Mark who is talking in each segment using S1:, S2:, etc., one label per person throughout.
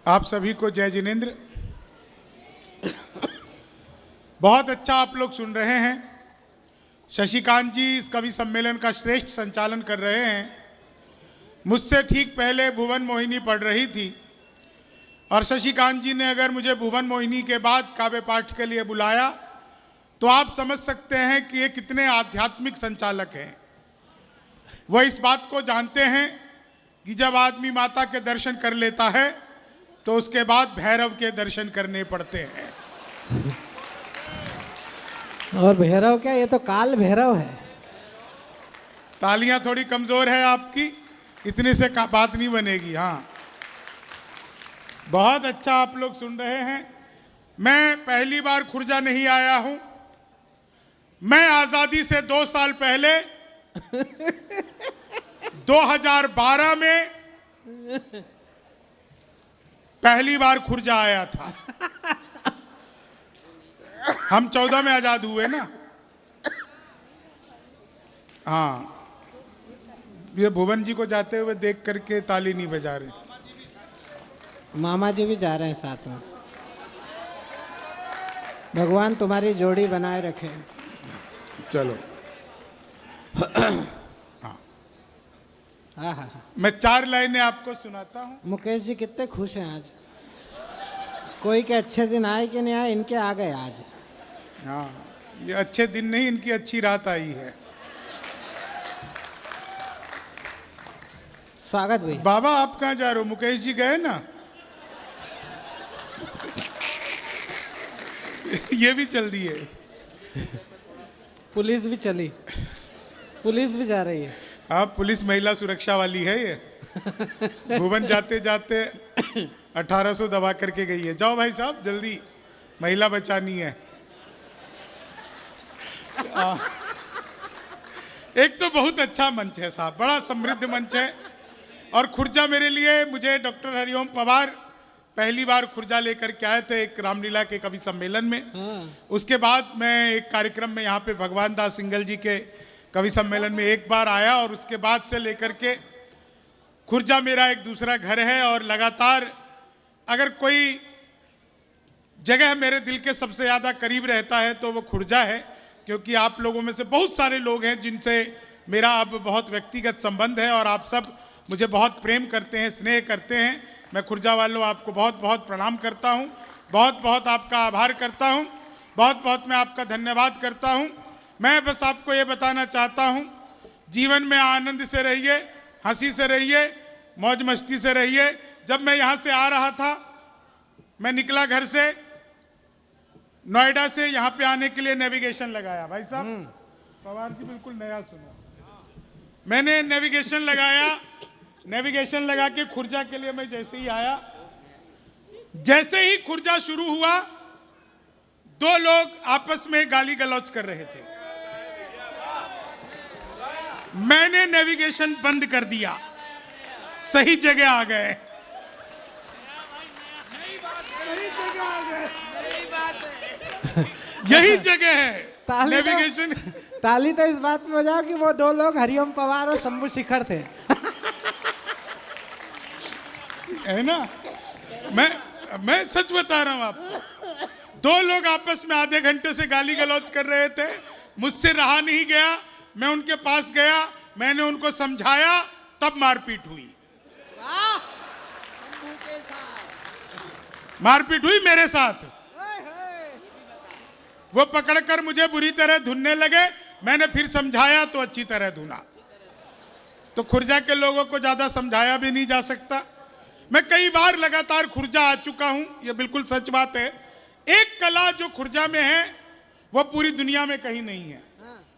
S1: आप सभी को जय जिनेंद्र। बहुत अच्छा आप लोग सुन रहे हैं। शशिकांत जी इस कवि सम्मेलन का श्रेष्ठ संचालन कर रहे हैं। मुझसे ठीक पहले भुवन मोहिनी पढ़ रही थी और शशिकांत जी ने अगर मुझे भुवन मोहिनी के बाद काव्य पाठ के लिए बुलाया तो आप समझ सकते हैं कि ये कितने आध्यात्मिक संचालक हैं। वह इस बात को जानते हैं कि जब आदमी माता के दर्शन कर लेता है तो उसके बाद भैरव के दर्शन करने पड़ते हैं।
S2: और भैरव क्या, ये तो काल भैरव है।
S1: तालियां थोड़ी कमजोर है आपकी, इतने से बात नहीं बनेगी। हाँ, बहुत अच्छा आप लोग सुन रहे हैं। मैं पहली बार खुर्जा नहीं आया हूं। मैं आजादी से 2 साल पहले 2012 में पहली बार खुर्जा आया था। हम 14 में आजाद हुए ना। हाँ, ये भुवन जी को जाते हुए देख करके ताली नहीं बजा रहे।
S2: मामा जी भी जा रहे हैं साथ में। भगवान तुम्हारी जोड़ी बनाए रखे।
S1: चलो।
S2: हाँ हाँ हाँ।
S1: मैं 4 लाइनें आपको सुनाता हूँ।
S2: मुकेश जी कितने खुश हैं आज। कोई के अच्छे दिन आए कि नहीं आए, इनके आ गए आज।
S1: हाँ, ये अच्छे दिन नहीं, इनकी अच्छी रात आई है।
S2: स्वागत भाई।
S1: बाबा आप कहाँ जा रहे हो? मुकेश जी गए ना। ये भी चल दिए।
S2: पुलिस भी चली, पुलिस भी जा रही है।
S1: हाँ, पुलिस महिला सुरक्षा वाली है ये। भुवन जाते जाते 1800 दबा करके गई है। जाओ भाई साहब जल्दी, महिला बचानी है। एक तो बहुत अच्छा मंच है साहब, बड़ा समृद्ध मंच है। और खुर्जा मेरे लिए, मुझे डॉक्टर हरिओम पवार पहली बार खुर्जा लेकर के आए थे एक रामलीला के कवि सम्मेलन में। उसके बाद मैं एक कार्यक्रम में यहाँ पे भगवान दास सिंगल जी के कवि सम्मेलन में एक बार आया और उसके बाद से लेकर के खुर्जा मेरा एक दूसरा घर है। और लगातार अगर कोई जगह मेरे दिल के सबसे ज़्यादा करीब रहता है तो वो खुर्जा है, क्योंकि आप लोगों में से बहुत सारे लोग हैं जिनसे मेरा अब बहुत व्यक्तिगत संबंध है और आप सब मुझे बहुत प्रेम करते हैं, स्नेह करते हैं। मैं खुर्जा वालों आपको बहुत बहुत प्रणाम करता हूं, बहुत बहुत आपका आभार करता हूं, बहुत बहुत मैं आपका धन्यवाद करता हूं। मैं बस आपको ये बताना चाहता हूं, जीवन में आनंद से रहिए, हंसी से रहिए, मौज मस्ती से रहिए। जब मैं यहाँ से आ रहा था, मैं निकला घर से, नोएडा से यहाँ पे आने के लिए नेविगेशन लगाया। भाई साहब पवार जी बिल्कुल नया सुना। मैंने नेविगेशन लगाया, नेविगेशन लगा के खुर्जा के लिए मैं जैसे ही आया, जैसे ही खुर्जा शुरू हुआ 2 लोग आपस में गाली गलौज कर रहे थे। मैंने नेविगेशन बंद कर दिया, सही जगह आ गए। यही जगह है नेविगेशन।
S2: ताली तो इस बात में बजाओ कि वो 2 लोग हरिओम पवार और शंभू शिखर थे।
S1: है ना, मैं सच बता रहा हूं आपको। 2 लोग आपस में आधे घंटे से गाली गलौज कर रहे थे। मुझसे रहा नहीं गया, मैं उनके पास गया, मैंने उनको समझाया, तब मारपीट हुई। मारपीट हुई मेरे साथ। वो पकड़कर मुझे बुरी तरह धुनने लगे, मैंने फिर समझाया तो अच्छी तरह धुना। तो खुर्जा के लोगों को ज्यादा समझाया भी नहीं जा सकता। मैं कई बार लगातार खुर्जा आ चुका हूं, यह बिल्कुल सच बात है। एक कला जो खुर्जा में है वो पूरी दुनिया में कहीं नहीं है।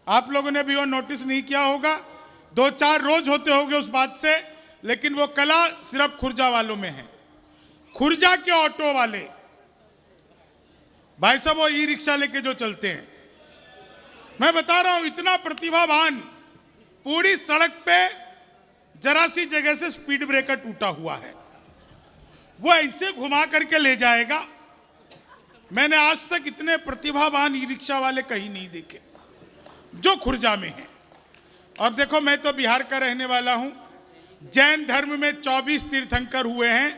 S1: आप लोगों ने भी वो नोटिस नहीं किया होगा, 2-4 रोज होते होंगे उस बात से, लेकिन वो कला सिर्फ खुर्जा वालों में है। खुर्जा के ऑटो वाले भाई साहब, वो ई-रिक्शा लेके जो चलते हैं, मैं बता रहा हूं, इतना प्रतिभावान, पूरी सड़क पे जरा सी जगह से स्पीड ब्रेकर टूटा हुआ है, वो ऐसे घुमा करके ले जाएगा। मैंने आज तक इतने प्रतिभावान ई-रिक्शा वाले कहीं नहीं देखे जो खुर्जा में हैं। और देखो, मैं तो बिहार का रहने वाला हूं। जैन धर्म में 24 तीर्थंकर हुए हैं,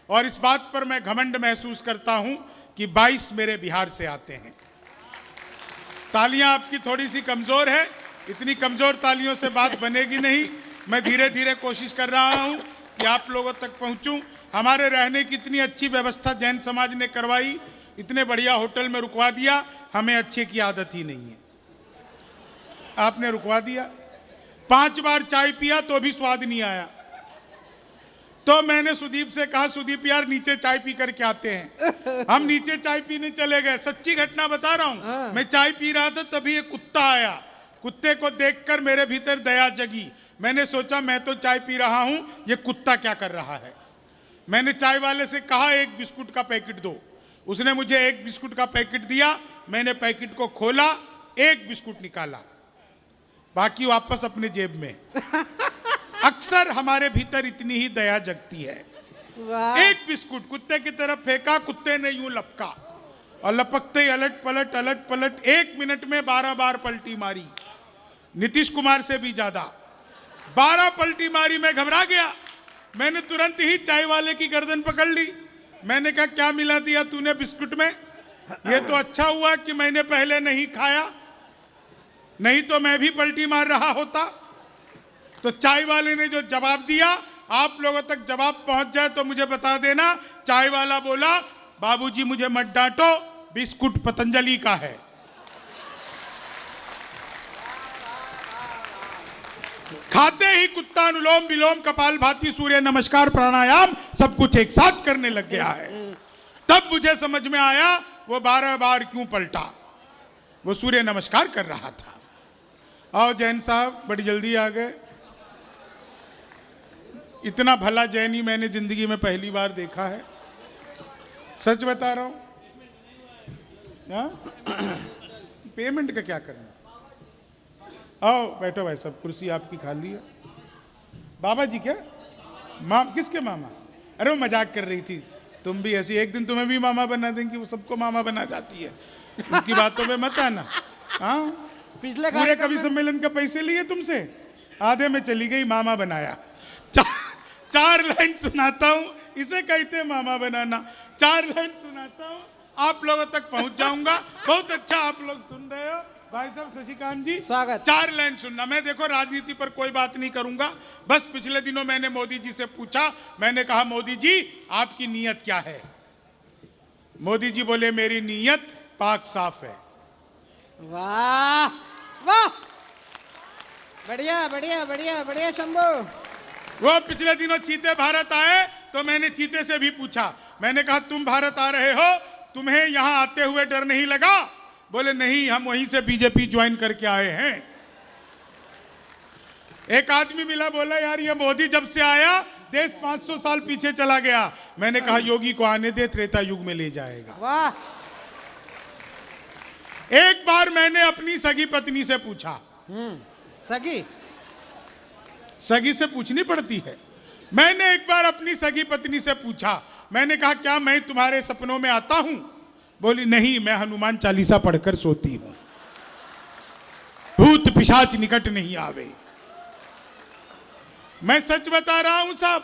S1: और इस बात पर मैं घमंड महसूस करता हूं कि 22 मेरे बिहार से आते हैं। तालियां आपकी थोड़ी सी कमजोर है, इतनी कमजोर तालियों से बात बनेगी नहीं। मैं धीरे धीरे कोशिश कर रहा हूं कि आप लोगों तक पहुंचूं। हमारे रहने की इतनी अच्छी व्यवस्था जैन समाज ने करवाई, इतने बढ़िया होटल में रुकवा दिया। हमें अच्छे की आदत ही नहीं है, आपने रुकवा दिया। 5 बार चाय पिया तो भी स्वाद नहीं आया। तो मैंने सुदीप से कहा, सुदीप यार नीचे चाय पी करके आते हैं। हम नीचे चाय पीने चले गए। सच्ची घटना बता रहा हूं। मैं चाय पी रहा था, तभी एक कुत्ता आया। कुत्ते को देखकर मेरे भीतर दया जगी। मैंने सोचा मैं तो चाय पी रहा हूं, ये कुत्ता क्या कर रहा है। मैंने चाय वाले से कहा 1 बिस्कुट का पैकेट दो। उसने मुझे 1 बिस्कुट का पैकेट दिया। मैंने पैकेट को खोला, 1 बिस्कुट निकाला, बाकी वापस अपने जेब में। अक्सर हमारे भीतर इतनी ही दया जगती है। 1 बिस्कुट कुत्ते की तरफ फेंका, कुत्ते ने यूं लपका और लपकते ही अलट पलट 1 मिनट में 12 बार पलटी मारी। नीतीश कुमार से भी ज्यादा 12 पलटी मारी। मैं घबरा गया। मैंने तुरंत ही चाय वाले की गर्दन पकड़ ली। मैंने कहा क्या मिला दिया तूने बिस्कुट में? ये तो अच्छा हुआ कि मैंने पहले नहीं खाया, नहीं तो मैं भी पलटी मार रहा होता। तो चाय वाले ने जो जवाब दिया, आप लोगों तक जवाब पहुंच जाए तो मुझे बता देना। चाय वाला बोला, बाबूजी मुझे मत डांटो, बिस्कुट पतंजलि का है। खाते ही कुत्ता अनुलोम विलोम कपालभाति सूर्य नमस्कार प्राणायाम सब कुछ एक साथ करने लग गया है। तब मुझे समझ में आया वो 12 बार क्यों पलटा। वो सूर्य नमस्कार कर रहा था। आओ जैन साहब, बड़ी जल्दी आ गए। इतना भला जैनी मैंने जिंदगी में पहली बार देखा है, सच बता रहा हूं। पेमेंट का क्या करना? आओ बैठो भाई साहब, कुर्सी आपकी खाली है। बाबा जी क्या किसके मामा? अरे वो मजाक कर रही थी। तुम भी ऐसी, एक दिन तुम्हें भी मामा बना देंगी। वो सबको मामा बना जाती है, उनकी बातों में मत आना। हाँ,
S2: पिछले
S1: पूरे कवि सम्मेलन का पैसे लिए तुमसे, आधे में चली गई, मामा बनाया। 4 लाइन सुनाता हूं, इसे कहते मामा बनाना। 4 लाइन सुनाता हूं, आप लोगों तक पहुंच जाऊंगा। बहुत अच्छा आप लोग सुन रहे हो। भाई साहब शशिकांत जी,
S2: स्वागत।
S1: 4 लाइन सुनना। मैं देखो राजनीति पर कोई बात नहीं करूंगा। बस पिछले दिनों मैंने मोदी जी से पूछा, मैंने कहा मोदी जी आपकी नीयत क्या है? मोदी जी बोले मेरी नीयत पाक साफ है।
S2: वाह वाह, बढ़िया बढ़िया बढ़िया बढ़िया शंभू।
S1: वो पिछले दिनों चीते भारत आए तो मैंने चीते से भी पूछा। मैंने कहा तुम भारत आ रहे हो, तुम्हें यहां आते हुए डर नहीं लगा? बोले नहीं, हम वहीं से बीजेपी ज्वाइन करके आए हैं। एक आदमी मिला, बोला यार ये मोदी जब से आया देश 500 साल पीछे चला गया। मैंने कहा योगी को आने दे, त्रेता युग में ले जाएगा।
S2: वाह।
S1: एक बार मैंने अपनी सगी पत्नी से पूछा। सगी से पूछनी पड़ती है। मैंने एक बार अपनी सगी पत्नी से पूछा, मैंने कहा क्या मैं तुम्हारे सपनों में आता हूं? बोली नहीं, मैं हनुमान चालीसा पढ़कर सोती हूं, भूत पिशाच निकट नहीं आवे। मैं सच बता रहा हूं साहब,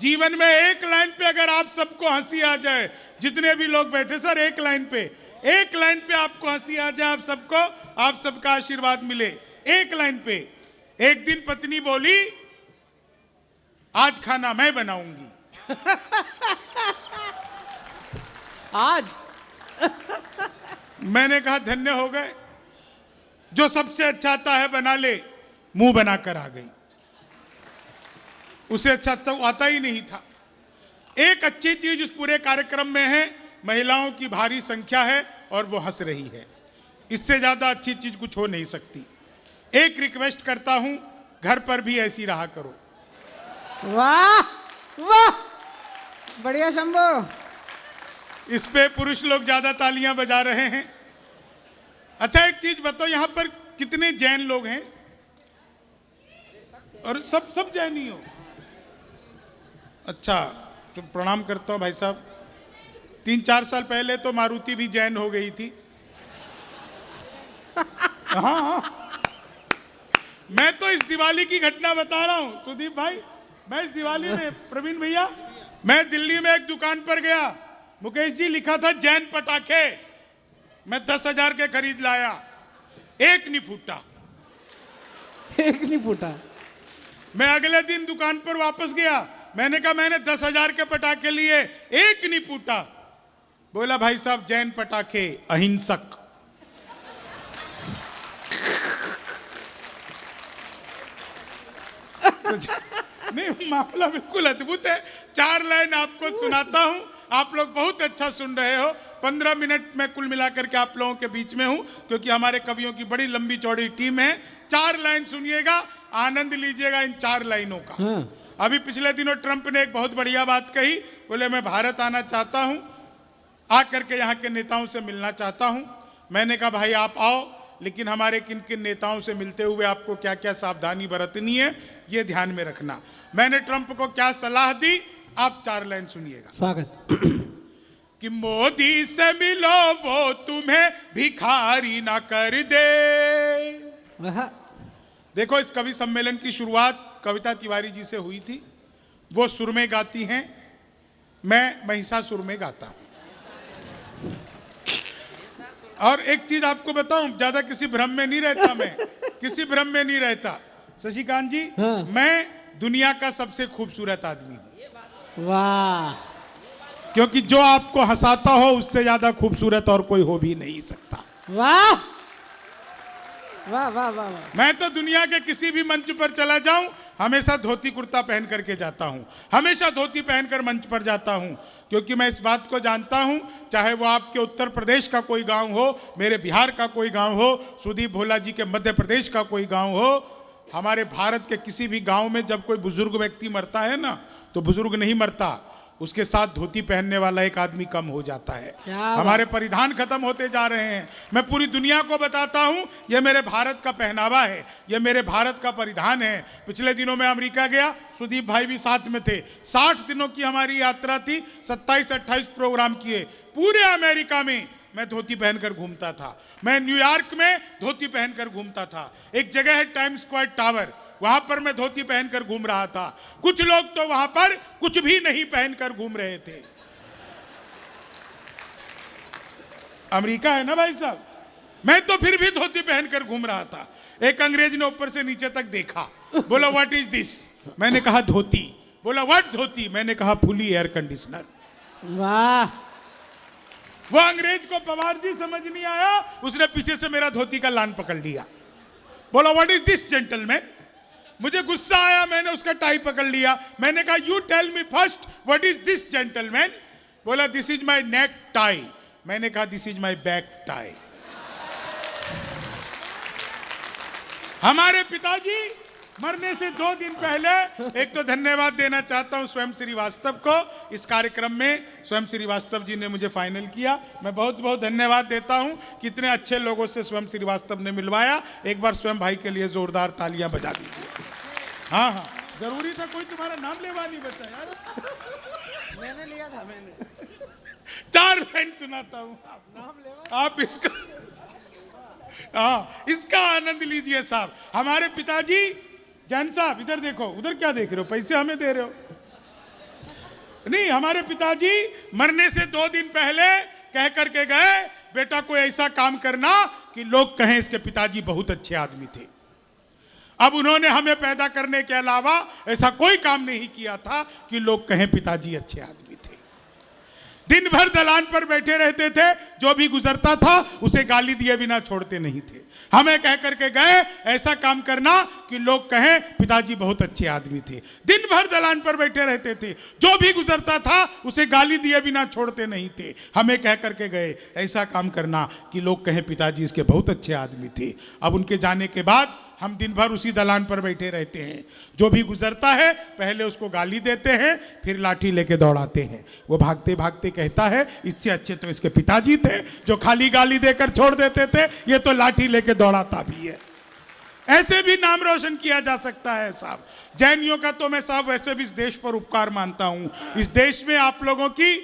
S1: जीवन में एक लाइन पे अगर आप सबको हंसी आ जाए, जितने भी लोग बैठे सर, एक लाइन पे आपको हंसी आ जाए, आप सबको, आप सबका आशीर्वाद मिले, एक लाइन पे। एक दिन पत्नी बोली आज खाना मैं बनाऊंगी।
S2: आज
S1: मैंने कहा धन्य हो गए, जो सबसे अच्छा आता है बना ले। मुंह बनाकर आ गई। उसे अच्छा तो आता ही नहीं था। एक अच्छी चीज इस पूरे कार्यक्रम में है, महिलाओं की भारी संख्या है और वो हंस रही है। इससे ज्यादा अच्छी चीज कुछ हो नहीं सकती। एक रिक्वेस्ट करता हूं, घर पर भी ऐसी रहा करो।
S2: वाह वाह, बढ़िया शंभू।
S1: इस पे पुरुष लोग ज्यादा तालियां बजा रहे हैं। अच्छा एक चीज बताओ, यहां पर कितने जैन लोग हैं? और सब जैनी हो? अच्छा, तो प्रणाम करता हूं भाई साहब। 3-4 साल पहले तो मारुति भी जैन हो गई थी। हाँ, मैं तो इस दिवाली की घटना बता रहा हूं सुदीप भाई। मैं इस दिवाली में, प्रवीण भैया, मैं दिल्ली में एक दुकान पर गया, मुकेश जी लिखा था जैन पटाखे, मैं 10,000 के खरीद लाया, एक नहीं फूटा।
S2: एक नहीं फूटा।
S1: मैं अगले दिन दुकान पर वापस गया, मैंने कहा मैंने 10,000 के पटाखे लिए, एक नहीं फूटा। बोला भाई साहब जैन पटाखे अहिंसक। नहीं, मामला बिल्कुल अद्भुत है। 4 लाइन आपको सुनाता हूं, आप लोग बहुत अच्छा सुन रहे हो। 15 मिनट में कुल मिलाकर के आप लोगों के बीच में हूं, क्योंकि हमारे कवियों की बड़ी लंबी चौड़ी टीम है। 4 लाइन सुनिएगा, आनंद लीजिएगा इन 4 लाइनों का। अभी पिछले दिनों ट्रंप ने एक बहुत बढ़िया बात कही, बोले मैं भारत आना चाहता हूं, आकर के यहाँ के नेताओं से मिलना चाहता हूं। मैंने कहा भाई आप आओ, लेकिन हमारे किन किन नेताओं से मिलते हुए आपको क्या क्या सावधानी बरतनी है ये ध्यान में रखना। मैंने ट्रंप को क्या सलाह दी, आप 4 लाइन सुनिएगा।
S2: स्वागत।
S1: कि मोदी से मिलो वो तुम्हें भिखारी ना कर दे। देखो इस कवि सम्मेलन की शुरुआत कविता तिवारी जी से हुई थी। वो सुर में गाती हैं, मैं महिषासुर में गाता हूं। और एक चीज आपको बताऊं, ज्यादा किसी भ्रम में नहीं रहता, मैं किसी भ्रम में नहीं रहता। शशिकांत जी, मैं दुनिया का सबसे खूबसूरत आदमी हूं।
S2: वाह।
S1: क्योंकि जो आपको हंसाता हो उससे ज्यादा खूबसूरत और कोई हो भी नहीं सकता।
S2: वाह वाह वाह वाह।
S1: मैं तो दुनिया के किसी भी मंच पर चला जाऊं, हमेशा धोती कुर्ता पहन करके जाता हूं, हमेशा धोती पहनकर मंच पर जाता हूं, क्योंकि मैं इस बात को जानता हूं, चाहे वो आपके उत्तर प्रदेश का कोई गांव हो, मेरे बिहार का कोई गांव हो, सुदीप भोला जी के मध्य प्रदेश का कोई गांव हो, हमारे भारत के किसी भी गांव में जब कोई बुजुर्ग व्यक्ति मरता है ना, तो बुजुर्ग नहीं मरता, उसके साथ धोती पहनने वाला एक आदमी कम हो जाता है। हमारे परिधान खत्म होते जा रहे हैं। मैं पूरी दुनिया को बताता हूं, ये मेरे भारत का पहनावा है, ये मेरे भारत का परिधान है। पिछले दिनों में अमेरिका गया, सुदीप भाई भी साथ में थे। 60 दिनों की हमारी यात्रा थी, 27-28 प्रोग्राम किए। पूरे अमेरिका में मैं धोती पहनकर घूमता था। मैं न्यूयॉर्क में धोती पहनकर घूमता था। एक जगह है टाइम स्क्वायर टावर, वहां पर मैं धोती पहनकर घूम रहा था। कुछ लोग तो वहां पर कुछ भी नहीं पहनकर घूम रहे थे। अमेरिका है ना भाई साहब, मैं तो फिर भी धोती पहनकर घूम रहा था। एक अंग्रेज ने ऊपर से नीचे तक देखा, बोला व्हाट इज दिस, मैंने कहा धोती। बोला व्हाट धोती, मैंने कहा फुली एयर कंडीशनर।
S2: वाह।
S1: वो अंग्रेज को पवार जी समझ नहीं आया, उसने पीछे से मेरा धोती का लान पकड़ लिया, बोला व्हाट इज दिस जेंटलमैन। मुझे गुस्सा आया, मैंने उसका टाई पकड़ लिया। मैंने कहा you tell me first what is this gentleman. बोला this is my necktie. मैंने कहा this is my back tie. हमारे पिताजी मरने से 2 दिन पहले, एक तो धन्यवाद देना चाहता हूं स्वयं श्रीवास्तव को। इस कार्यक्रम में स्वयं श्रीवास्तव जी ने मुझे फाइनल किया, मैं बहुत बहुत धन्यवाद देता हूं। कितने अच्छे लोगों से स्वयं श्रीवास्तव ने मिलवाया। एक बार स्वयं भाई के लिए जोरदार तालियां बजा दीजिए। हाँ हाँ, जरूरी था कोई तुम्हारा नाम लेवा नहीं बचा यार।
S2: मैंने लिया था, मैंने
S1: 4 लाइन सुनाता हूं, आप इसका, हाँ इसका आनंद लीजिए साहब। हमारे पिताजी, जैन साहब इधर देखो, उधर क्या देख रहे हो, पैसे हमें दे रहे हो? नहीं, हमारे पिताजी मरने से 2 दिन पहले कह करके गए, बेटा कोई ऐसा काम करना कि लोग कहें इसके पिताजी बहुत अच्छे आदमी थे। अब उन्होंने हमें पैदा करने के अलावा ऐसा कोई काम नहीं किया था कि लोग कहें पिताजी अच्छे आदमी थे। दिन भर दलान पर बैठे रहते थे, जो भी गुजरता था उसे गाली दिए बिना छोड़ते नहीं थे। हमें कह करके गए ऐसा काम करना कि लोग कहें पिताजी बहुत अच्छे आदमी थे। दिन भर दलान पर बैठे रहते थे, जो भी गुजरता था उसे गाली दिए बिना छोड़ते नहीं थे। हमें कह करके गए ऐसा काम करना कि लोग कहें पिताजी इसके बहुत अच्छे आदमी थे। अब उनके जाने के बाद हम दिन भर उसी दलान पर बैठे रहते हैं। जो भी गुजरता है पहले उसको गाली देते हैं, फिर लाठी लेके दौड़ाते हैं। वो भागते भागते कहता है इससे अच्छे तो इसके पिताजी थे, जो खाली गाली देकर छोड़ देते थे, ये तो लाठी लेके दौड़ाता भी है। ऐसे भी नाम रोशन किया जा सकता है साहब। जैनियों का तो मैं साहब वैसे भी इस देश पर उपकार मानता हूं। इस देश में आप लोगों की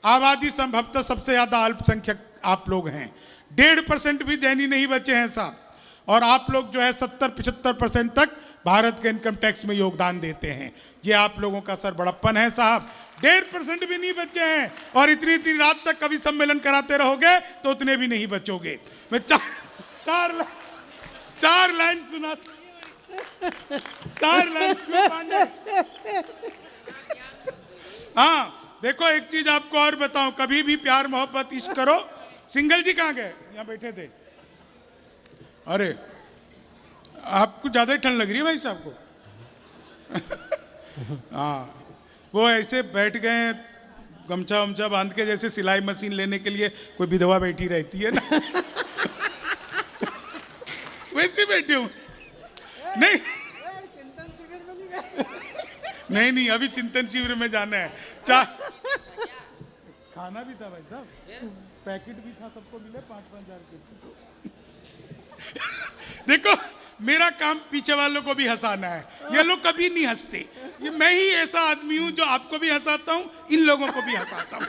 S1: आबादी संभवतः सबसे ज्यादा अल्पसंख्यक आप लोग हैं। 1.5% भी जैनी नहीं बचे हैं साहब। और आप लोग जो है 70-75% तक भारत के इनकम टैक्स में योगदान देते हैं। ये आप लोगों का सर बड़प्पन है साहब। 1.5% भी नहीं बचे हैं, और इतनी इतनी रात तक कवि सम्मेलन कराते रहोगे तो उतने भी नहीं बचोगे। मैं चार लाइन सुना, 4 लाइन क्यों पांडे? हाँ देखो, एक चीज आपको और बताऊं, कभी भी प्यार मोहब्बत इश्क करो। सिंगल जी कहाँ गए? यहाँ बैठे थे। अरे आपको ज्यादा ही ठंड लग रही है भाई साहब को। हाँ, वो ऐसे बैठ गए गमछा वमछा बांध के, जैसे सिलाई मशीन लेने के लिए कोई विधवा बैठी रहती है ना, वैसे बैठे हूँ। नहीं नहीं नहीं, अभी चिंतन शिविर में जाना है। खाना भी था भाई साहब, पैकेट भी था, सबको मिले 5-5 हजार के। देखो, मेरा काम पीछे वालों को भी हंसाना है। ये लोग कभी नहीं हंसते। ये मैं ही ऐसा आदमी हूं जो आपको भी हंसाता हूं, इन लोगों को भी हंसाता हूं।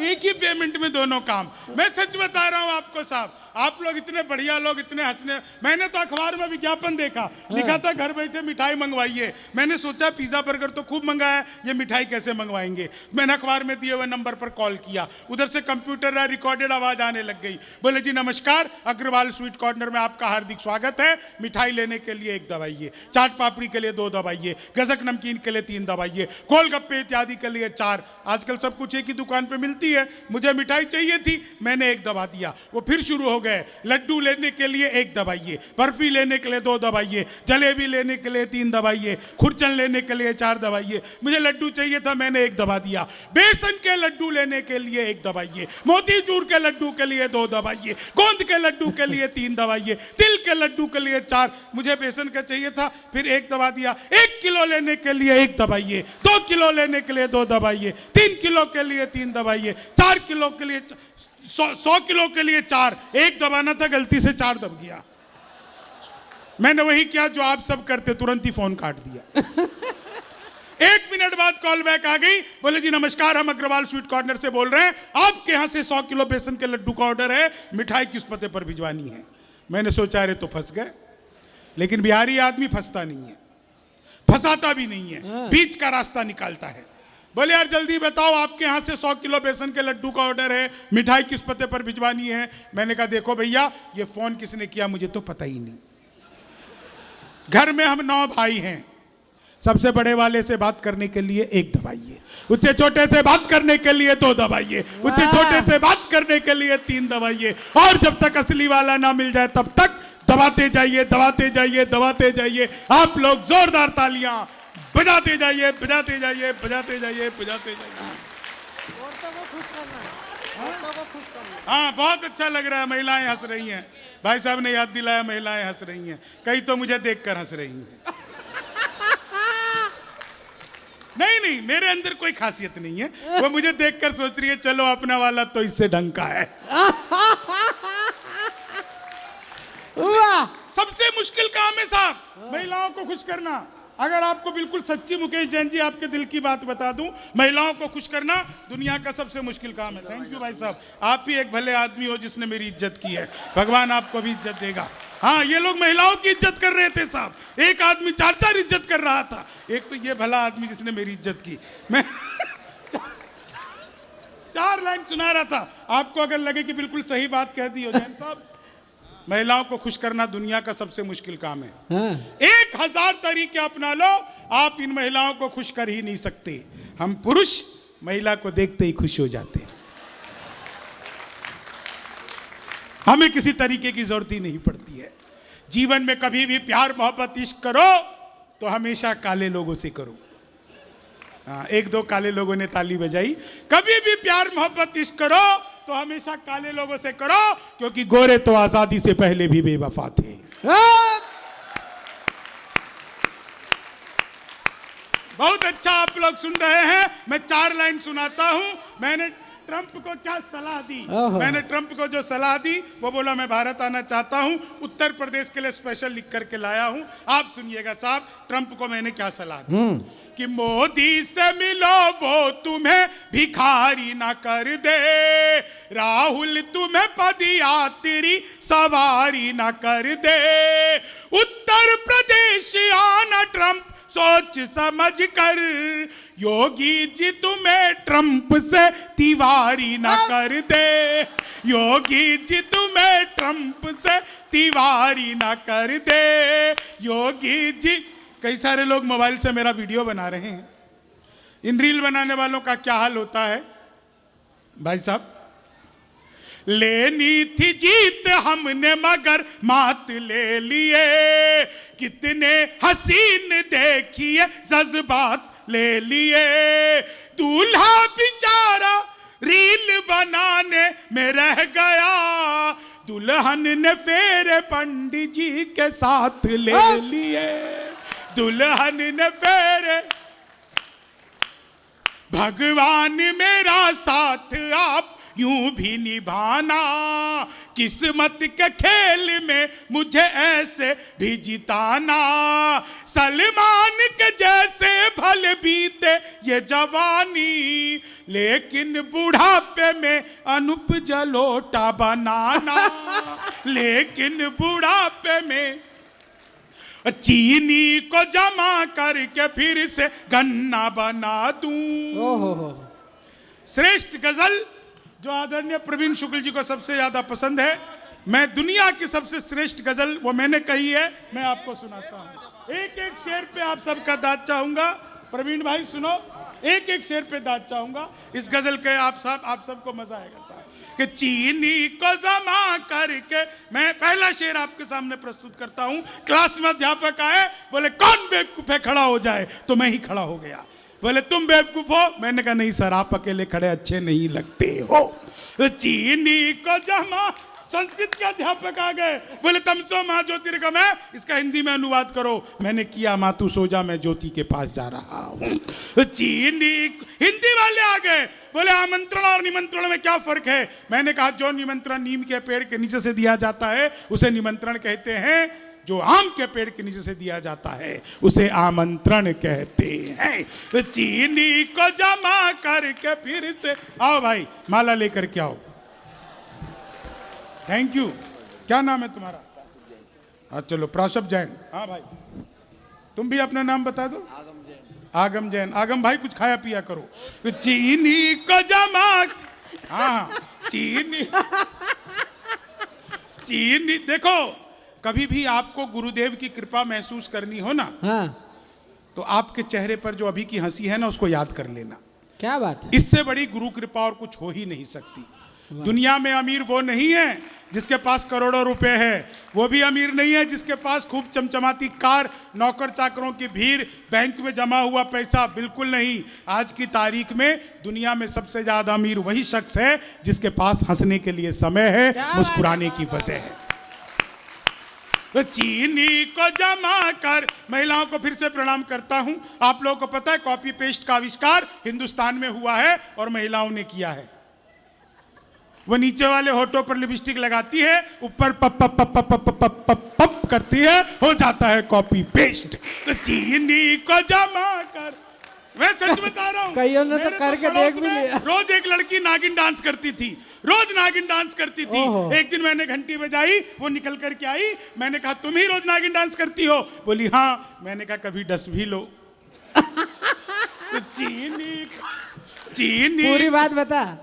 S1: एक ही पेमेंट में दोनों काम। मैं सच बता रहा हूं आपको साहब, आप लोग इतने बढ़िया लोग, इतने हंसने। मैंने तो अखबार में विज्ञापन देखा, लिखा था घर बैठे मिठाई मंगवाइए। मैंने सोचा पिज्जा बर्गर तो खूब मंगाया, ये मिठाई कैसे मंगवाएंगे। मैंने अखबार में दिए हुए नंबर पर कॉल किया, उधर से कंप्यूटर रिकॉर्डेड आवाज आने लग गई। बोले जी नमस्कार, अग्रवाल स्वीट कॉर्नर में आपका हार्दिक स्वागत है। मिठाई लेने के लिए 1 दबाइए, चाट पापड़ी के लिए 2 दबाइए, गजक नमकीन के लिए 3 दबाइए, गोलगप्पे इत्यादि के लिए 4। आजकल सब कुछ एक ही दुकान पे मिलती है। मुझे मिठाई चाहिए थी, मैंने 1 दबा दिया। वो फिर शुरू हो गए, लड्डू लेने के लिए 1 दबाइए, बर्फी लेने के लिए 2 दबाइए, जलेबी लेने के लिए 3 दबाइए, खुरचन लेने के लिए 4 दबाइए। मुझे लड्डू चाहिए था, मैंने 1 दबा दिया। बेसन के लड्डू लेने के लिए 1 दबाइए, मोतीचूर के लड्डू के लिए 2 दबाइए, गोंद के लड्डू के लिए 3 दबाइए, तिल के लड्डू के लिए 4। मुझे बेसन का चाहिए था, फिर 1 दबा दिया। 1 किलो लेने के लिए 1 दबाइए, 2 किलो लेने के लिए 2 दबाइए, 3 किलो के लिए 3 दबाइए, 4 किलो के लिए 100 किलो के लिए 4। 1 दबाना था, गलती से 4 दब गया। मैंने वही किया जो आप सब करते, तुरंत ही फोन काट दिया। 1 मिनट बाद कॉल बैक आ गई। बोले जी नमस्कार, हम अग्रवाल स्वीट कॉर्नर से बोल रहे हैं, आपके यहां से 100 किलो बेसन के लड्डू का ऑर्डर है, मिठाई किस पते पर भिजवानी है। मैंने सोचा अरे तो फंस गए, लेकिन बिहारी आदमी फंसता नहीं है, फंसाता भी नहीं है, बीच का रास्ता निकालता है। बोले यार जल्दी बताओ, आपके यहाँ से 100 किलो बेसन के लड्डू का ऑर्डर है, मिठाई किस पते पर भिजवानी है। मैंने कहा देखो भैया, ये फोन किसने किया मुझे तो पता ही नहीं। घर में हम 9 भाई हैं, सबसे बड़े वाले से बात करने के लिए 1 दबाइए, उससे छोटे से बात करने के लिए 2 दबाइए, उससे छोटे से बात करने के लिए 3 दबाइए, और जब तक असली वाला ना मिल जाए तब तक दबाते जाइए, दबाते जाइए, दबाते जाइए। आप लोग जोरदार तालियां बजाते जाइए, बजाते जाइए, बजाते जाइए, बजाते जाइए।
S2: औरतों को खुश करना है, औरतों को खुश करना।
S1: हाँ बहुत अच्छा लग रहा है, महिलाएं हंस रही हैं। भाई साहब ने याद दिलाया, महिलाएं हंस रही हैं। कई तो मुझे देखकर हंस रही हैं। नहीं नहीं, मेरे अंदर कोई खासियत नहीं है, वो मुझे देखकर सोच रही है चलो अपना वाला तो इससे ढंग का है। सबसे मुश्किल काम है साहब महिलाओं को खुश करना। अगर आपको बिल्कुल सच्ची मुकेश जैन जी आपके दिल की बात बता दूं, महिलाओं को खुश करना दुनिया का सबसे मुश्किल काम है। थैंक यू भाई साहब, आप ही एक भले आदमी हो जिसने मेरी इज्जत की है, भगवान आपको भी इज्जत देगा। हाँ, ये लोग महिलाओं की इज्जत कर रहे थे साहब, एक आदमी 4 इज्जत कर रहा था। एक तो ये भला आदमी जिसने मेरी इज्जत की। मैं 4 लाइन सुना रहा था, आपको अगर लगे कि बिल्कुल सही बात कह दी हो जैन साहब, महिलाओं को खुश करना दुनिया का सबसे मुश्किल काम है। 1000 तरीके अपना लो, आप इन महिलाओं को खुश कर ही नहीं सकते। हम पुरुष महिला को देखते ही खुश हो जाते हैं, हमें किसी तरीके की जरूरत ही नहीं पड़ती है। जीवन में कभी भी प्यार मोहब्बत इश्क करो तो हमेशा काले लोगों से करो। हाँ, 1-2 काले लोगों ने ताली बजाई। कभी भी प्यार मोहब्बत इश्क करो तो हमेशा काले लोगों से करो, क्योंकि गोरे तो आजादी से पहले भी बेवफा थे। बहुत अच्छा आप लोग सुन रहे हैं। मैं 4 लाइन सुनाता हूं। मैंने ट्रंप को क्या सलाह दी, मैंने ट्रंप को जो सलाह दी वो बोला मैं भारत आना चाहता हूं, उत्तर प्रदेश के लिए स्पेशल लिख करके लाया हूं। आप सुनिएगा साहब, ट्रंप को मैंने क्या सलाह दी कि मोदी से मिलो वो तुम्हें भिखारी ना कर दे, राहुल तुम्हें पदयात्री सवारी ना कर दे, उत्तर प्रदेश आना ट्रंप सोच समझ कर, योगी जी तुम्हें ट्रंप से तिवारी ना कर दे, योगी जी तुम्हें ट्रंप से तिवारी ना कर दे, योगी जी। कई सारे लोग मोबाइल से मेरा वीडियो बना रहे हैं, इन रील बनाने वालों का क्या हाल होता है भाई साहब। लेनी थी जीत हमने मगर मात ले लिए, कितने हसीन देखिए जज्बात ले लिए, दूल्हा बेचारा रील बनाने में रह गया, दुल्हन ने फेरे पंडित जी के साथ ले लिए, दुल्हन ने फेरे। भगवान मेरा साथ आप यूं भी निभाना, किस्मत के खेल में मुझे ऐसे भी जिताना, सलमान के जैसे भले बीते ये जवानी, लेकिन बुढ़ापे में अनूप जलोटा बनाना, लेकिन बुढ़ापे में चीनी को जमा करके फिर से गन्ना बना दूं। श्रेष्ठ गजल जो आदरणीय प्रवीण शुक्ल जी को सबसे ज्यादा पसंद है, मैं दुनिया की सबसे श्रेष्ठ गजल वो मैंने कही है, मैं आपको सुनाता हूं। एक एक शेर पे आप सबका दाद चाहूंगा। प्रवीण भाई सुनो, एक एक शेर पे दाद चाहूंगा। इस गजल के आप सबको मजा आएगा साहब। कि चीनी को जमा करके, मैं पहला शेर आपके सामने प्रस्तुत करता हूं। क्लास में अध्यापक आए, बोले कौन बेवकूफ है खड़ा हो जाए, तो मैं ही खड़ा हो गया। बोले तुम बेवकूफ हो, मैंने कहा नहीं सर, आप अकेले खड़े अच्छे नहीं लगते हो। चीनी को जमा, संस्कृत के अध्यापक आ गए, बोले तमसो माँ ज्योतिर्गम है, इसका हिंदी में अनुवाद करो। मैंने किया, माँ तू सो जा, मैं ज्योति के पास जा रहा हूँ। चीनी, हिंदी वाले आ गए, बोले आमंत्रण और निमंत्रण में क्या फर्क है। मैंने कहा जो निमंत्रण नीम के पेड़ के नीचे से दिया जाता है उसे निमंत्रण कहते हैं, जो आम के पेड़ के नीचे से दिया जाता है उसे आमंत्रण कहते हैं। चीनी को जमा करके फिर से आओ भाई, माला लेकर के आओ। Thank you. क्या नाम है तुम्हारा? हाँ चलो, प्राशव जैन। हाँ भाई, तुम भी अपना नाम बता दो। आगम जैन। आगम भाई कुछ खाया पिया करो। चीनी को जमा, हाँ चीनी। देखो, कभी भी आपको गुरुदेव की कृपा महसूस करनी हो ना,
S2: हाँ,
S1: तो आपके चेहरे पर जो अभी की हंसी है ना, उसको याद कर लेना।
S2: क्या बात है।
S1: इससे बड़ी गुरु कृपा और कुछ हो ही नहीं सकती। दुनिया में अमीर वो नहीं है जिसके पास करोड़ों रुपए है, वो भी अमीर नहीं है जिसके पास खूब चमचमाती कार, नौकर चाकरों की भीड़, बैंक में जमा हुआ पैसा, बिल्कुल नहीं। आज की तारीख में दुनिया में सबसे ज्यादा अमीर वही शख्स है जिसके पास हंसने के लिए समय है, मुस्कुराने की वजह है। तो चीनी को जमा कर, महिलाओं को फिर से प्रणाम करता हूं। आप लोगों को पता है कॉपी पेस्ट का आविष्कार हिंदुस्तान में हुआ है और महिलाओं ने किया है। वो नीचे वाले होठों पर लिपस्टिक लगाती है, ऊपर पप पप पप पप पप पप पप पप करती है, हो जाता है कॉपी पेस्ट। तो चीनी को जमा कर, मैं सच बता रहा हूँ,
S2: कईयों ने तो करके देख भी लिया।
S1: रोज एक लड़की नागिन डांस करती थी, रोज नागिन डांस करती थी। एक दिन मैंने घंटी बजाई, वो निकल करके आई, मैंने कहा तुम ही रोज नागिन डांस करती हो? बोली हाँ। मैंने कहा कभी डस भी लो। तो चीनी
S2: पूरी बात बता।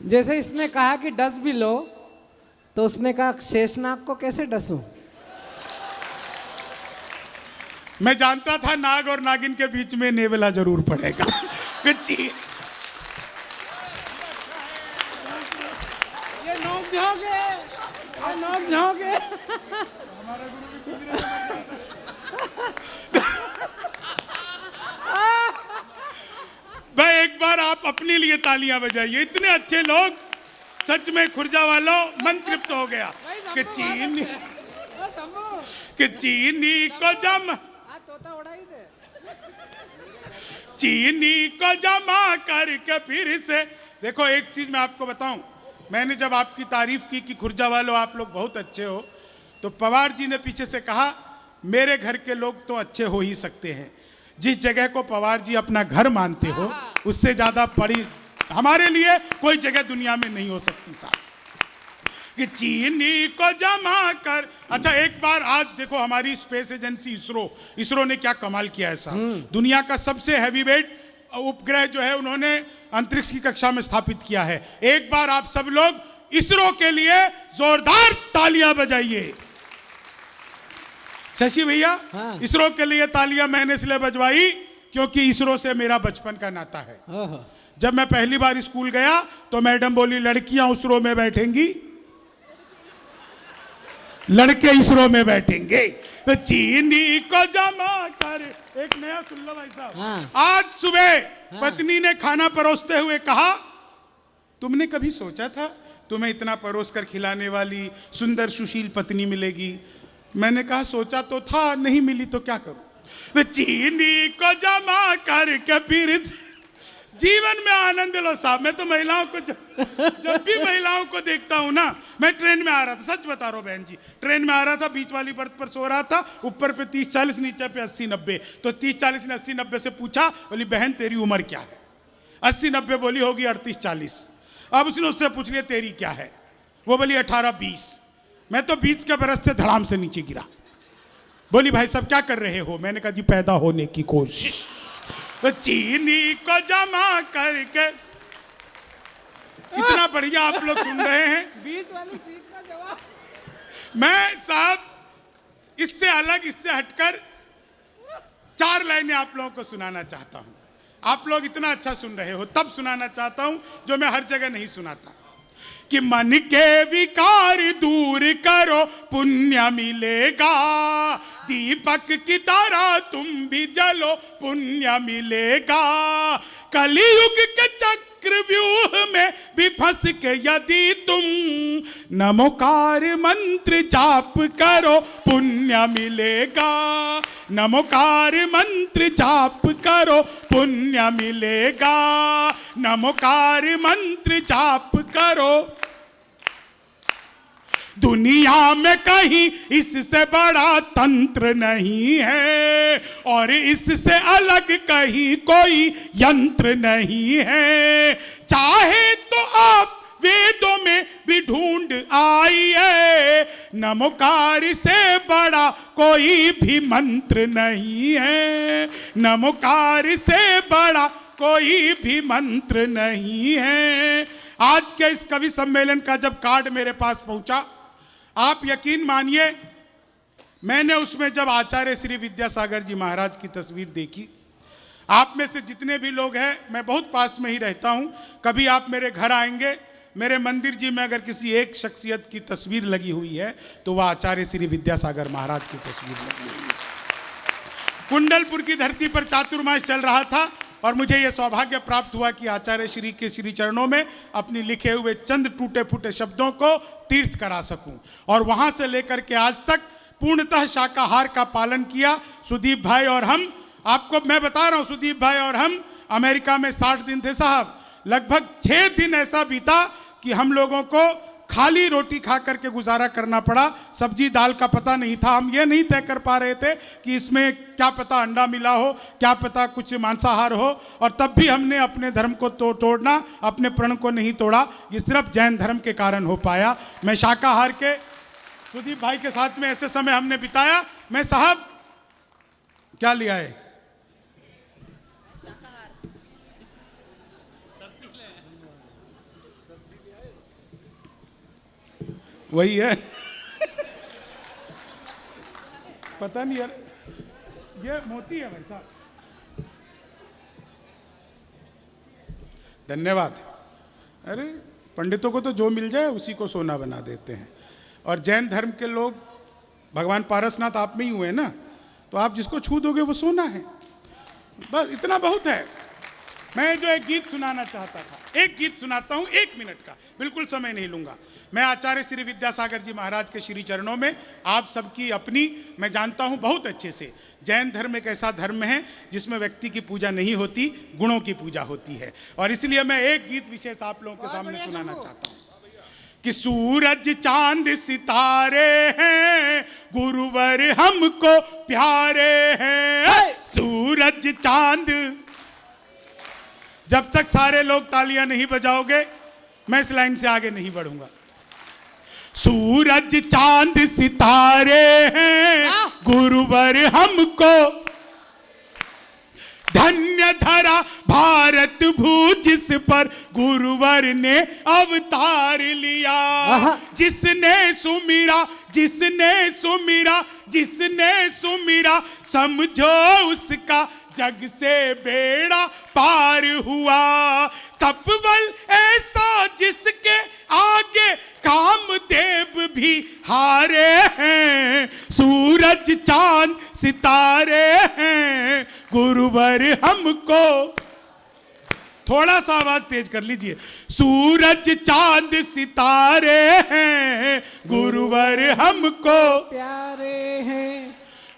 S2: जैसे इसने कहा कि डस भी लो, तो उसने कहा शेषनाग को कैसे डसूं?
S1: मैं जानता था नाग और नागिन के बीच में नेवला जरूर पड़ेगा।
S2: ये नोक झोंक है, ये नोक झोंक है।
S1: भाई एक बार आप अपने लिए तालियां बजाइए, इतने अच्छे लोग, सच में खुर्जा वालों मन तृप्त हो गया। कि चीनी को जम, चीनी को जमा करके फिर से। देखो एक चीज मैं आपको बताऊं, मैंने जब आपकी तारीफ की कि खुर्जा वालों आप लोग बहुत अच्छे हो, तो पवार जी ने पीछे से कहा मेरे घर के लोग तो अच्छे हो ही सकते हैं, जिस जगह को पवार जी अपना घर मानते हो उससे ज्यादा बड़ी हमारे लिए कोई जगह दुनिया में नहीं हो सकती साहब। कि चीनी को जमा कर। अच्छा एक बार आज देखो हमारी स्पेस एजेंसी इसरो ने क्या कमाल किया है साहब। दुनिया का सबसे हैवी वेट उपग्रह जो है उन्होंने अंतरिक्ष की कक्षा में स्थापित किया है। एक बार आप सब लोग इसरो के लिए जोरदार तालियां बजाइए। शशि भैया
S2: हाँ।
S1: इसरो के लिए तालियां मैंने इसलिए बजवाई क्योंकि इसरो से मेरा बचपन का नाता है। जब मैं पहली बार स्कूल गया तो मैडम बोली लड़कियां इसरो में बैठेंगी, लड़के इसरो में बैठेंगे। तो चीनी को जमा कर, एक नया सुन लो भाई साहब।
S2: हाँ।
S1: आज सुबह पत्नी ने खाना परोसते हुए कहा, तुमने कभी सोचा था तुम्हें इतना परोस कर खिलाने वाली सुंदर सुशील पत्नी मिलेगी? मैंने कहा सोचा तो था, नहीं मिली तो क्या करूं। तो चीनी को जमा करके फिर जीवन में आनंद लो साहब। मैं तो महिलाओं को जब भी महिलाओं को देखता हूं ना, मैं ट्रेन में आ रहा था, सच बता रहा हूं बहन जी, ट्रेन में आ रहा था, बीच वाली बर्थ पर सो रहा था, ऊपर पे 30-40 नीचे पे 80-90। तो 30-40 ने 80-90 से पूछा, बोली बहन तेरी उम्र क्या है? 80-90 बोली होगी 38-40। अब उसने उससे पूछ लिया तेरी क्या है? वो बोली 18-20। मैं तो 20 के बरस से धड़ाम से नीचे गिरा। बोली भाई साहब क्या कर रहे हो? मैंने कहा जी पैदा होने की कोशिश। तो चीनी को जमा करके, इतना बढ़िया आप लोग सुन रहे हैं।
S2: बीच वाली सीट का जवाब।
S1: मैं साहब इससे अलग, इससे हटकर 4 लाइनें आप लोगों को सुनाना चाहता हूं। आप लोग इतना अच्छा सुन रहे हो तब सुनाना चाहता हूं जो मैं हर जगह नहीं सुनाता। कि मन के विकार दूर करो पुण्य मिलेगा, दीपक की तरह तुम भी जलो पुण्य मिलेगा। कलियुग के चक्रव्यूह में भी फंस के यदि तुम नमोकार मंत्र जाप करो पुण्य मिलेगा। नमोकार मंत्र जाप करो पुण्य मिलेगा। नमोकार मंत्र जाप करो। दुनिया में कहीं इससे बड़ा तंत्र नहीं है और इससे अलग कहीं कोई यंत्र नहीं है। चाहे तो आप वेदों में भी ढूंढ आइए, नमोकार से बड़ा कोई भी मंत्र नहीं है। नमोकार से बड़ा कोई भी मंत्र नहीं है। आज के इस कवि सम्मेलन का जब कार्ड मेरे पास पहुंचा, आप यकीन मानिए मैंने उसमें जब आचार्य श्री विद्यासागर जी महाराज की तस्वीर देखी, आप में से जितने भी लोग हैं, मैं बहुत पास में ही रहता हूं, कभी आप मेरे घर आएंगे, मेरे मंदिर जी में अगर किसी एक शख्सियत की तस्वीर लगी हुई है तो वह आचार्य श्री विद्यासागर महाराज की तस्वीर लगी हुई है। कुंडलपुर की धरती पर चातुर्मास चल रहा था और मुझे यह सौभाग्य प्राप्त हुआ कि आचार्य श्री के श्री चरणों में अपनी लिखे हुए चंद टूटे फूटे शब्दों को तीर्थ करा सकूं। और वहां से लेकर के आज तक पूर्णतः शाकाहार का पालन किया। सुदीप भाई और हम, आपको मैं बता रहा हूं, सुदीप भाई और हम अमेरिका में 60 दिन थे साहब। लगभग 6 दिन ऐसा बीता कि हम लोगों को खाली रोटी खा करके गुजारा करना पड़ा। सब्जी दाल का पता नहीं था। हम ये नहीं तय कर पा रहे थे कि इसमें क्या पता अंडा मिला हो, क्या पता कुछ मांसाहार हो। और तब भी हमने अपने धर्म को तोड़ना, अपने प्रण को नहीं तोड़ा। ये सिर्फ जैन धर्म के कारण हो पाया। मैं शाकाहार के सुदीप भाई के साथ में ऐसे समय हमने बिताया। मैं साहब क्या लिया है? वही है पता नहीं यार, ये मोती है भाई साहब। धन्यवाद। अरे पंडितों को तो जो मिल जाए उसी को सोना बना देते हैं। और जैन धर्म के लोग, भगवान पारसनाथ आप में ही हुए ना, तो आप जिसको छू दोगे वो सोना है। बस इतना बहुत है। मैं जो एक गीत सुनाना चाहता था, एक गीत सुनाता हूं 1 मिनट का, बिल्कुल समय नहीं लूंगा। मैं आचार्य श्री विद्यासागर जी महाराज के श्री चरणों में आप सबकी अपनी, मैं जानता हूं बहुत अच्छे से, जैन धर्म एक ऐसा धर्म है जिसमें व्यक्ति की पूजा नहीं होती, गुणों की पूजा होती है। और इसलिए मैं एक गीत विशेष आप लोगों के सामने सुनाना चाहता हूं कि सूरज चांद सितारे हैं, गुरुवर हमको प्यारे हैं। सूरज चांद, जब तक सारे लोग तालियां नहीं बजाओगे मैं इस लाइन से आगे नहीं बढ़ूंगा। सूरज चांद सितारे हैं गुरुवर हमको, धन्य धरा भारत भू जिस पर गुरुवर ने अवतार लिया। जिसने सुमिरा जिसने सुमिरा जिसने सुमिरा, समझो उसका जग से बेड़ा पार हुआ। तपबल ऐसा जिसके आगे कामदेव भी हारे हैं, सूरज चांद सितारे हैं गुरुवर हमको। थोड़ा सा आवाज तेज कर लीजिए। सूरज चांद सितारे हैं गुरुवर हमको
S2: प्यारे हैं।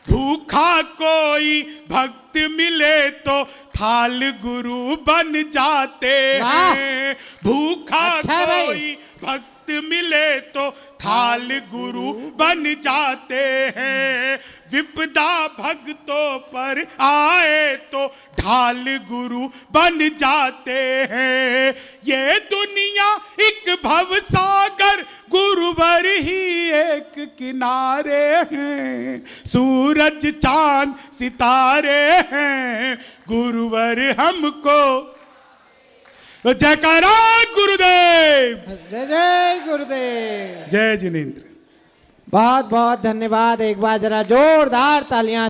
S1: भूखा कोई भक्त मिले तो थाल गुरु बन जाते हैं। भूखा
S2: अच्छा
S1: कोई भक्त मिले तो थाल गुरु बन जाते हैं। विपदा भक्तों पर आए तो ढाल गुरु बन जाते हैं। ये दुनिया एक भव सागर गुरुवर ही एक किनारे हैं। सूरज चांद सितारे हैं गुरुवर हमको। जयकारा गुरुदेव,
S2: जय जय गुरुदेव,
S1: जय जिनेंद्र।
S2: बहुत बहुत धन्यवाद। एक बार जरा जोरदार तालियां।